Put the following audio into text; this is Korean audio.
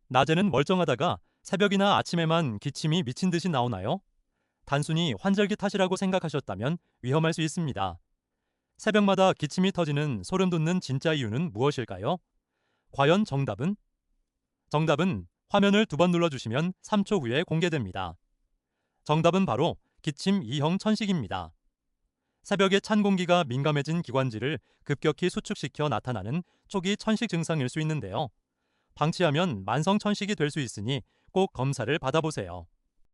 낮에는 멀쩡하다가 새벽이나 아침에만 기침이 미친 듯이 나오나요? 단순히 환절기 탓이라고 생각하셨다면 위험할 수 있습니다. 새벽마다 기침이 터지는 소름 돋는 진짜 이유는 무엇일까요? 과연 정답은 화면을 두 번 눌러주시면 3초 후에 공개됩니다. 정답은 바로 기침 이형 천식입니다. 새벽에 찬 공기가 민감해진 기관지를 급격히 수축시켜 나타나는 초기 천식 증상일 수 있는데요. 방치하면 만성 천식이 될 수 있으니 꼭 검사를 받아보세요.